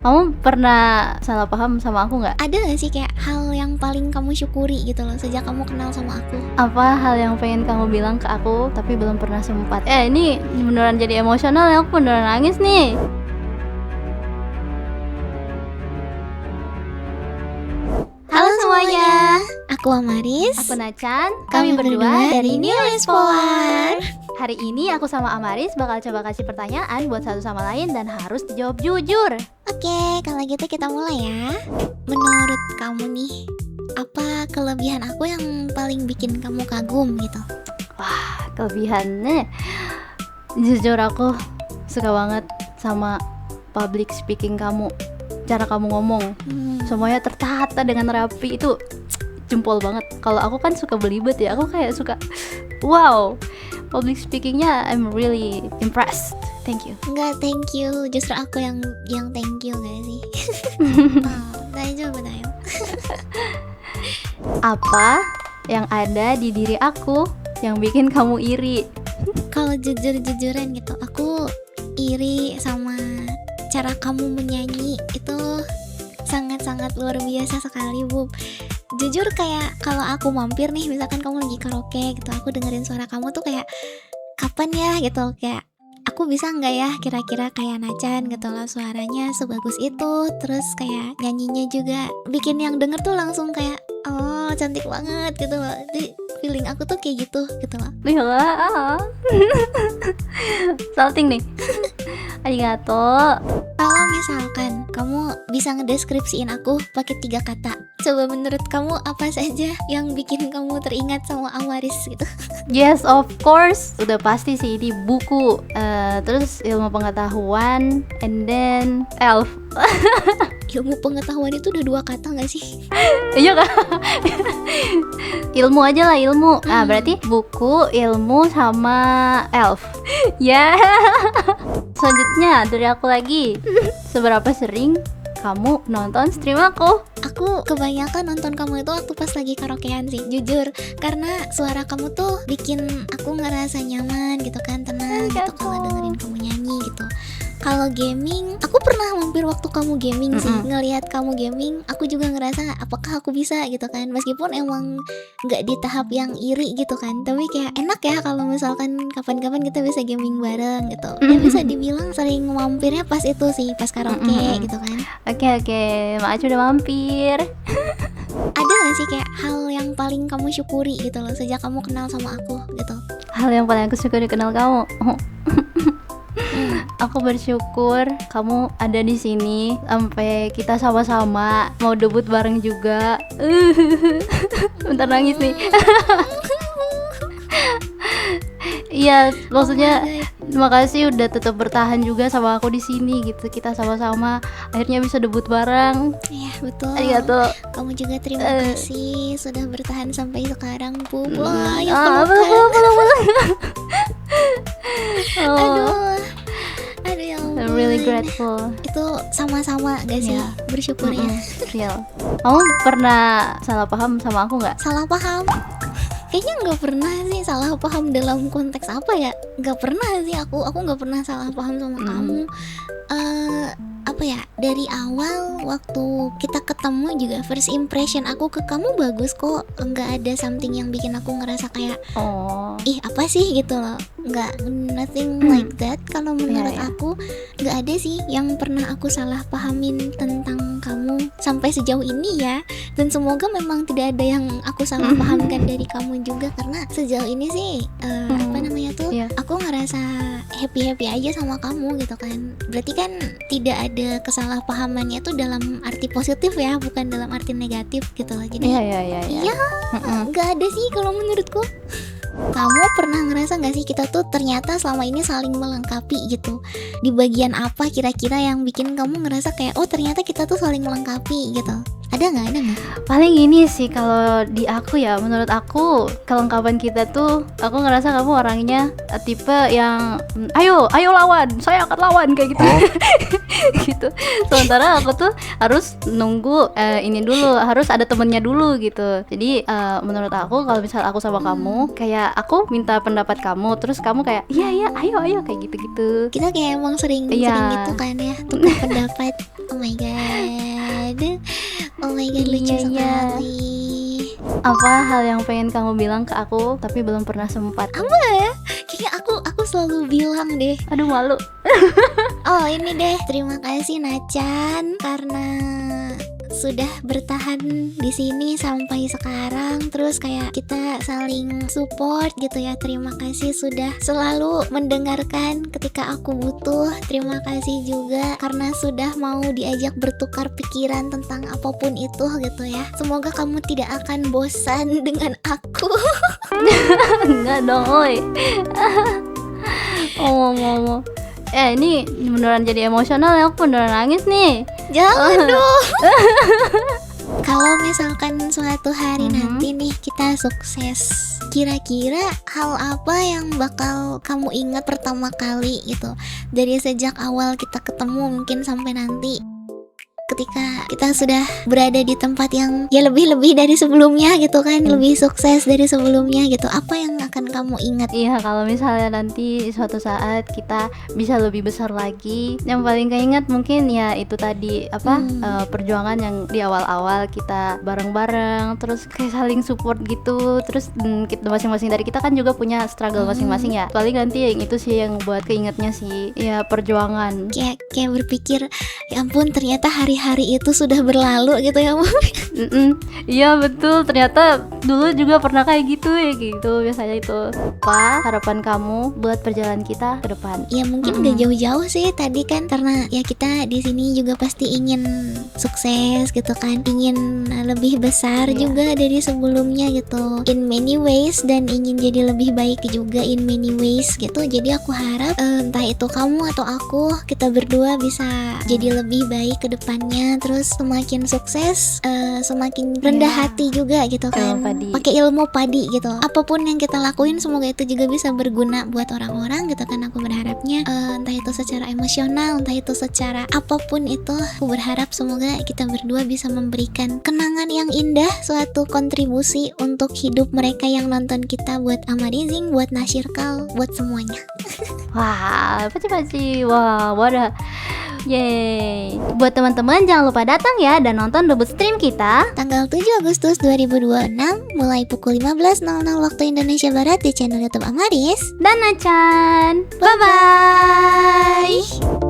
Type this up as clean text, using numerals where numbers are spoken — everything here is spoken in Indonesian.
Kamu pernah salah paham sama aku nggak? Ada gak sih kayak hal yang paling kamu syukuri gitu loh sejak kamu kenal sama aku? Apa hal yang pengen kamu bilang ke aku tapi belum pernah sempat? Ini beneran jadi emosional ya, aku beneran nangis nih. Halo semuanya, Aku Amaris. aku Nacan. Kami berdua dari New Explore. Hari ini aku sama Amaris bakal coba kasih pertanyaan buat satu sama lain dan harus dijawab jujur. Oke, kalau gitu kita mulai ya. Menurut kamu nih, apa kelebihan aku yang paling bikin kamu kagum gitu? Wah, kelebihannya jujur aku suka banget sama public speaking kamu. Cara kamu ngomong, semuanya tertata dengan rapi, itu jempol banget. Kalau aku kan suka belibet ya, aku kayak suka wow, public speakingnya I'm really impressed. Thank you. Enggak, thank you. Justru aku yang thank you gak sih? Daijoubu. Apa yang ada di diri aku yang bikin kamu iri? Kalau jujur-jujuran gitu, aku iri sama cara kamu menyanyi. Itu sangat-sangat luar biasa sekali, Bub. Jujur kayak kalau aku mampir nih, misalkan kamu lagi karaoke gitu, aku dengerin suara kamu tuh kayak kapan ya gitu, kayak aku bisa nggak ya kira-kira kayak Nacan gitu loh, suaranya sebagus itu, terus kayak nyanyinya juga bikin yang denger tuh langsung kayak oh cantik banget gitu loh. Jadi feeling aku tuh kayak gitu loh. Lila, salting nih. Arigato. Kalau misalkan kamu bisa ngedeskripsiin aku pakai 3 kata, coba menurut kamu apa saja yang bikin kamu teringat sama Amaris gitu? Yes, of course. Udah pasti sih ini buku, terus ilmu pengetahuan, and then elf. Ilmu pengetahuan itu udah 2 kata gak sih? Iya kan? Ilmu aja lah, ilmu. Nah, berarti buku, ilmu, sama elf. Ya. Selanjutnya dari aku lagi. Seberapa sering kamu nonton stream aku? Aku kebanyakan nonton kamu itu waktu pas lagi karaokean sih, jujur. Karena suara kamu tuh bikin aku ngerasa nyaman gitu kan, tenang gitu kalau dengerin kamu nyanyi gitu. Kalau gaming, aku pernah mampir waktu kamu gaming sih, ngelihat kamu gaming, aku juga ngerasa apakah aku bisa gitu kan, meskipun emang nggak di tahap yang iri gitu kan, tapi kayak enak ya kalau misalkan kapan-kapan kita bisa gaming bareng gitu. Ya bisa dibilang sering mampirnya pas itu sih, pas karaoke gitu kan. Oke, makasih udah mampir. Ada gak sih kayak hal yang paling kamu syukuri gitu loh sejak kamu kenal sama aku gitu? Hal yang paling aku suka dikenal kamu. Aku bersyukur kamu ada di sini sampai kita sama-sama mau debut bareng juga. Bentar nangis nih. Iya, maksudnya makasih udah tetap bertahan juga sama aku di sini gitu. Kita sama-sama akhirnya bisa debut bareng. Iya betul. Arigato. Kamu juga terima kasih sudah bertahan sampai sekarang, Bub. Wah, ya Aduh, ya ampun. I'm really grateful. Itu sama-sama gak sih? Yeah. Bersyukur ya. Real. Kamu pernah salah paham sama aku nggak? Salah paham? Kayaknya nggak pernah sih salah paham dalam konteks apa ya? Nggak pernah sih aku nggak pernah salah paham sama kamu. Apa ya, dari awal waktu kita ketemu juga first impression aku ke kamu bagus kok, nggak ada something yang bikin aku ngerasa kayak ih apa sih gitu loh, nggak, nothing like that. Kalau menurut aku nggak ada sih yang pernah aku salah pahamin tentang kamu sampai sejauh ini ya, dan semoga memang tidak ada yang aku salah pahamkan dari kamu juga, karena sejauh ini sih apa namanya tuh aku ngerasa happy aja sama kamu gitu kan. Berarti kan tidak ada kesalahpahamannya tuh dalam arti positif ya, bukan dalam arti negatif gitu loh. Jadi iya nggak ada sih kalau menurutku. Kamu pernah ngerasa gak sih kita tuh ternyata selama ini saling melengkapi gitu? Di bagian apa kira-kira yang bikin kamu ngerasa kayak oh ternyata kita tuh saling melengkapi gitu? Ada nggak? Paling ini sih kalau di aku ya, menurut aku kelengkapan kita tuh, aku ngerasa kamu orangnya tipe yang ayo lawan, saya akan lawan kayak gitu. Gitu. Sementara aku tuh harus nunggu ini dulu, harus ada temennya dulu gitu. Jadi menurut aku kalau misal aku sama kamu, kayak aku minta pendapat kamu, terus kamu kayak iya ayo kayak gitu-gitu. Kita kayak emang sering gitu kan ya, tukar pendapat. Oh my god. Oh my god, lucu Iya, iya. sekali. Apa hal yang pengen kamu bilang ke aku tapi belum pernah sempat? Apa ya? Kayaknya aku selalu bilang deh. Aduh, malu. Oh ini deh, terima kasih Nacan karena sudah bertahan di sini sampai sekarang, terus kayak kita saling support gitu ya. Terima kasih sudah selalu mendengarkan ketika aku butuh. Terima kasih juga karena sudah mau diajak bertukar pikiran tentang apapun itu gitu ya. Semoga kamu tidak akan bosan dengan aku. Enggak dong, oi. Ngomong-ngomong. Ini beneran jadi emosional ya, aku beneran nangis nih. Jangan dong. Kalau misalkan suatu hari nanti nih kita sukses, kira-kira hal apa yang bakal kamu ingat pertama kali gitu, dari sejak awal kita ketemu mungkin sampai nanti ketika kita sudah berada di tempat yang ya lebih dari sebelumnya gitu kan, lebih sukses dari sebelumnya gitu. Apa yang akan kamu ingat? Iya, kalau misalnya nanti suatu saat kita bisa lebih besar lagi, yang paling keinget mungkin ya itu tadi perjuangan yang di awal-awal kita bareng-bareng, terus kayak saling support gitu. Terus kita masing-masing dari kita kan juga punya struggle masing-masing ya. Paling nanti yang itu sih yang buat keingetnya sih, ya perjuangan. Kayak berpikir, ya ampun ternyata hari-hari itu sudah berlalu gitu ya. Iya betul, ternyata dulu juga pernah kayak gitu ya gitu. Biasanya itu apa harapan kamu buat perjalanan kita ke depan? Ya mungkin gak jauh-jauh sih tadi kan, karena ya kita di sini juga pasti ingin sukses gitu kan, ingin lebih besar juga dari sebelumnya gitu in many ways, dan ingin jadi lebih baik juga in many ways gitu. Jadi aku harap entah itu kamu atau aku, kita berdua bisa jadi lebih baik ke depannya, terus semakin sukses, semakin rendah hati juga gitu kan, pakai ilmu padi gitu. Apapun yang kita lakuin semoga itu juga bisa berguna buat orang-orang gitu kan. Aku berharapnya entah itu secara emosional, entah itu secara apapun itu, aku berharap semoga kita berdua bisa memberikan kenangan yang indah, suatu kontribusi untuk hidup mereka yang nonton kita, buat Amazing, buat Nasyirkal, buat semuanya. Wah, paci-paci. Wah, wadah. Yeay. Buat teman-teman jangan lupa datang ya dan nonton debut stream kita tanggal 7 Agustus 2026 mulai pukul 15.00 waktu Indonesia Barat di channel YouTube Amaris dan Nacan. Bye bye.